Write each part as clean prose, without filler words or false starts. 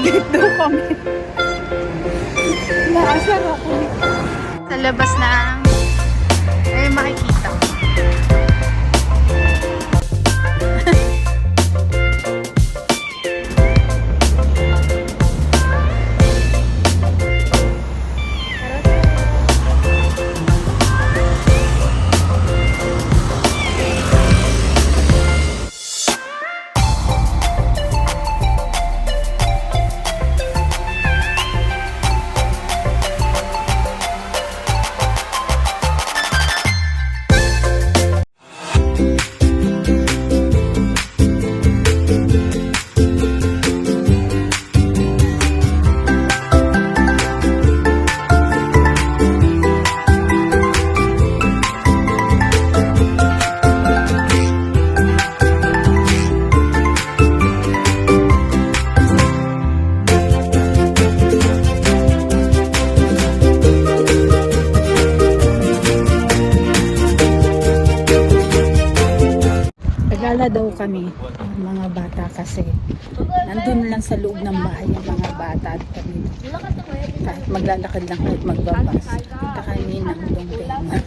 Nag-date daw kami. Naasar ako. Sa labas ng ay makikita. Naglalala daw kami ang mga bata kasi nandun lang sa loob ng bahay ang mga bata at kami kahit maglalakad lang kahit magbabas punta kami ng Dongdaeman.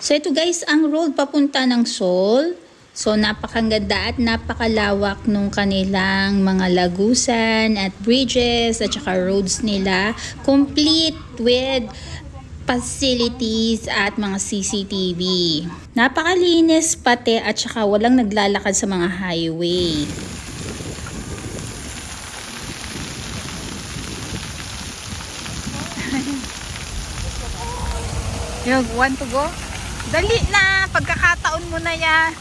So ito guys, ang road papunta ng Seoul. So napakaganda at napakalawak nung kanilang mga lagusan at bridges at saka roads nila. Complete with facilities at mga CCTV. Napakalinis pati at saka walang naglalakad sa mga highway. You want to go? Dali na! Pagkakataon mo na yan.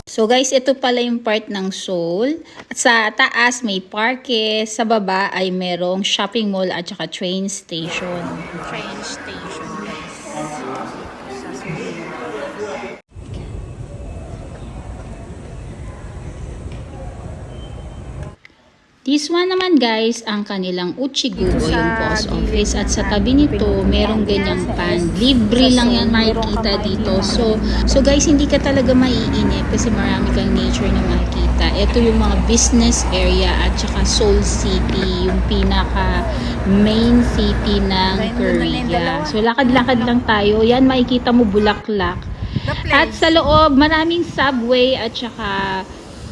So guys, ito pala yung part ng Seoul. At sa taas may parke, sa baba ay merong shopping mall at saka train station. Train station guys. This one naman guys, ang kanilang Uchigo o yung post office. At sa tabi nito, merong ganyang pan. Libre lang yan makikita dito. So guys, hindi ka talaga maiinip kasi marami kang nature na makikita. Ito yung mga business area at saka Seoul City, yung pinaka main city ng Korea. So lakad-lakad lang tayo. Yan, makikita mo bulaklak. At sa loob, maraming subway at saka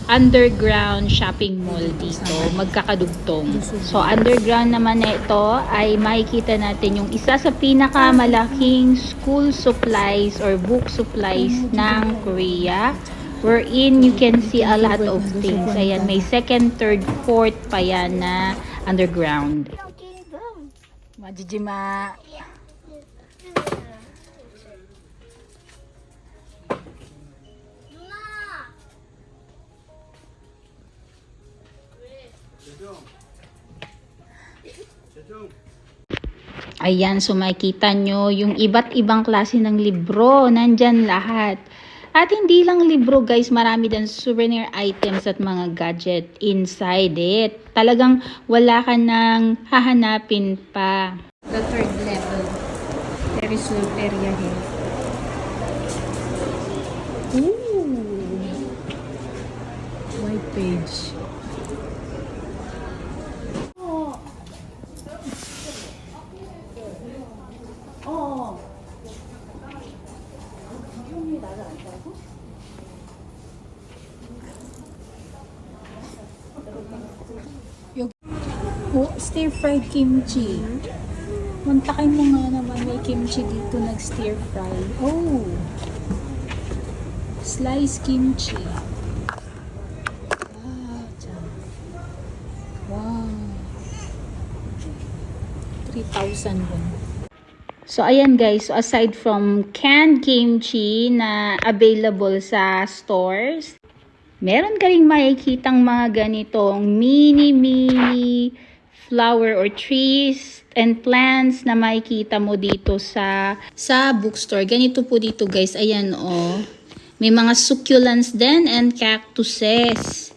underground shopping mall dito, magkakadugtong. So underground naman na ito ay makikita natin yung isa sa pinakamalaking school supplies or book supplies ng Korea, wherein you can see a lot of things. Ayan, may second, third, fourth pa yan na underground. Majijima. Ayan, so makikita nyo yung iba't ibang klase ng libro. Nandyan lahat. At hindi lang libro guys, marami din souvenir items at mga gadget inside it. Talagang wala ka nang hahanapin pa. The third level. There is area here. Ooh! White page. Oh, stir-fried kimchi. Mantakin mo nga naman, may kimchi dito nag-stir-fry. Oh! sliced kimchi. Wow. 3,000 won. So, ayan guys. So, aside from canned kimchi na available sa stores, meron ka rin makikitang mga ganitong mini flower or trees and plants na makikita mo dito sa bookstore. Ganito po dito guys. Ayan oh. May mga succulents din and cactuses.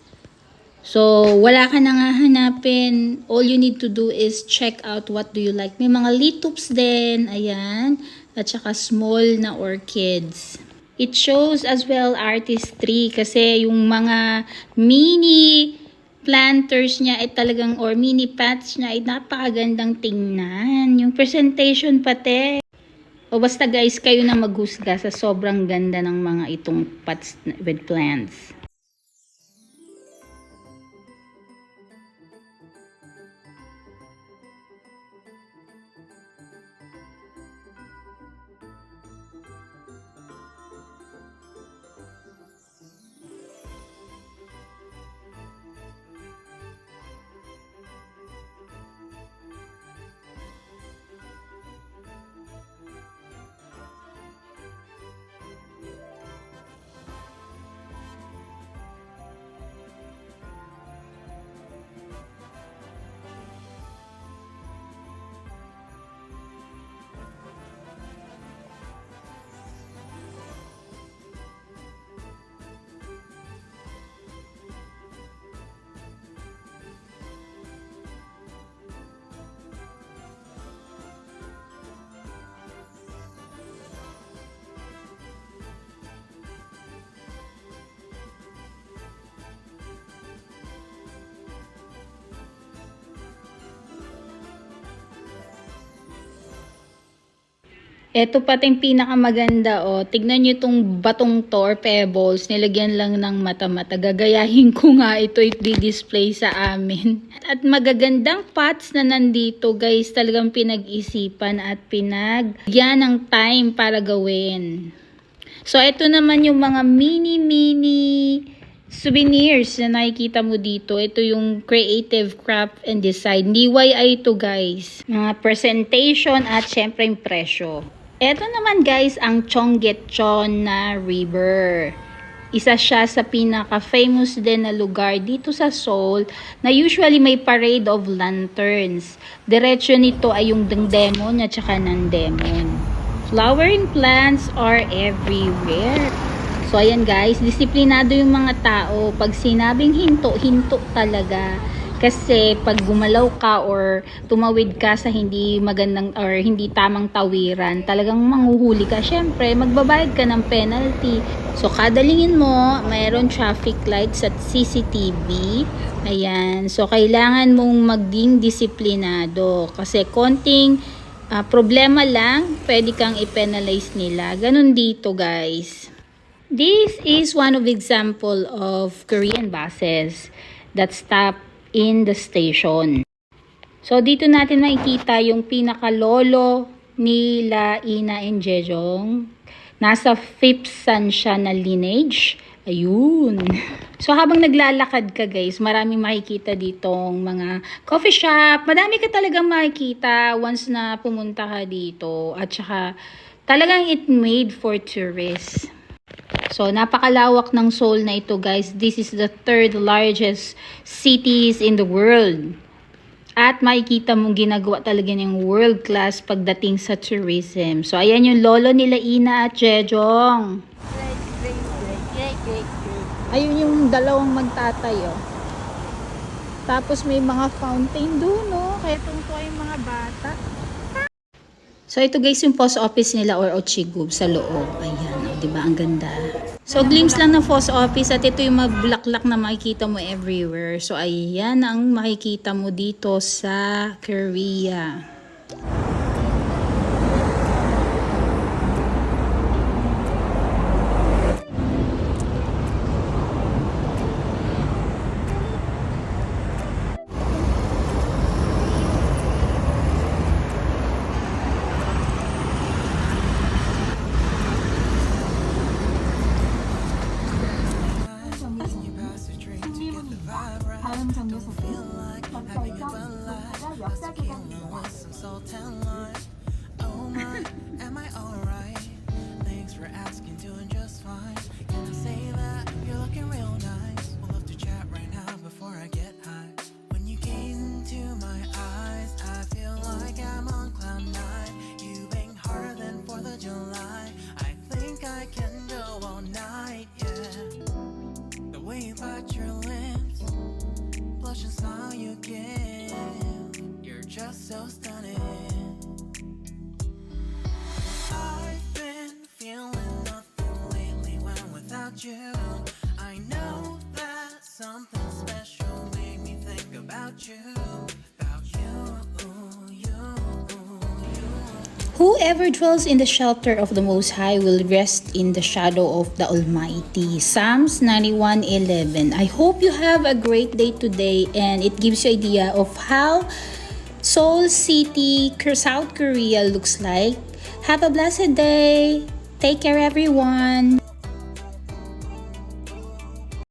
So, wala ka nang hahanapin. All you need to do is check out what do you like. May mga litups din. Ayan. At saka small na orchids. It shows as well artistry kasi yung mga mini planters niya ay talagang or mini pots niya ay napakagandang tingnan. Yung presentation pati. O basta guys, kayo na maghusga sa sobrang ganda ng mga itong pots with plants. Ito pating pinakamaganda, oh. Tignan nyo itong batong to or pebbles. Nilagyan lang ng mata-mata. Gagayahin ko nga ito i-display sa amin. At magagandang pots na nandito, guys. Talagang pinag-isipan at pinagyan ng time para gawin. So, ito naman yung mga mini souvenirs na nakikita mo dito. Ito yung creative craft and design. DIY ito, guys. Mga presentation at syempre yung presyo. Ito naman guys, ang Cheonggyecheon na river. Isa siya sa pinaka-famous din na lugar dito sa Seoul na usually may parade of lanterns. Diretso nito ay yung Dangdaemun at saka Namdaemun. Flowering plants are everywhere. So ayan guys, disiplinado yung mga tao. Pag sinabing hinto, hinto talaga. Kasi pag gumalaw ka or tumawid ka sa hindi magandang or hindi tamang tawiran, talagang manghuhuli ka. Syempre, magbabayad ka ng penalty. So, kadalingin mo, mayroon traffic lights at CCTV. Ayan. So, kailangan mong maging disiplinado. Kasi konting problema lang, pwede kang i-penalize nila. Ganun dito, guys. This is one of example of Korean buses that stop in the station. So, dito natin makikita yung pinaka-lolo nila Ina and Jejong. Nasa 5th son siya na lineage. Ayun. So, habang naglalakad ka guys, maraming makikita ditong mga coffee shop. Madami ka talagang makikita once na pumunta ka dito. At saka, talagang it made for tourists. So, napakalawak ng Seoul na ito, guys. This is the 3rd largest cities in the world. At makikita mong ginagawa talaga ng world class pagdating sa tourism. So, ayan yung lolo nila Ina at Jejong. Ayun yung dalawang magtatayo. Tapos may mga fountain doon, no? Kaya tungkol yung mga bata. So, ito guys yung post office nila or Ochigub sa loob. Ayan, oh, diba? Ang ganda. So, glimpse lang ng post office at ito yung mga bulaklak na makikita mo everywhere. So, ayan ang makikita mo dito sa Korea. Whoever dwells in the shelter of the Most High will rest in the shadow of the Almighty. Psalms 91:11. I hope you have a great day today and it gives you idea of how Seoul City, South Korea looks like. Have a blessed day. Take care everyone.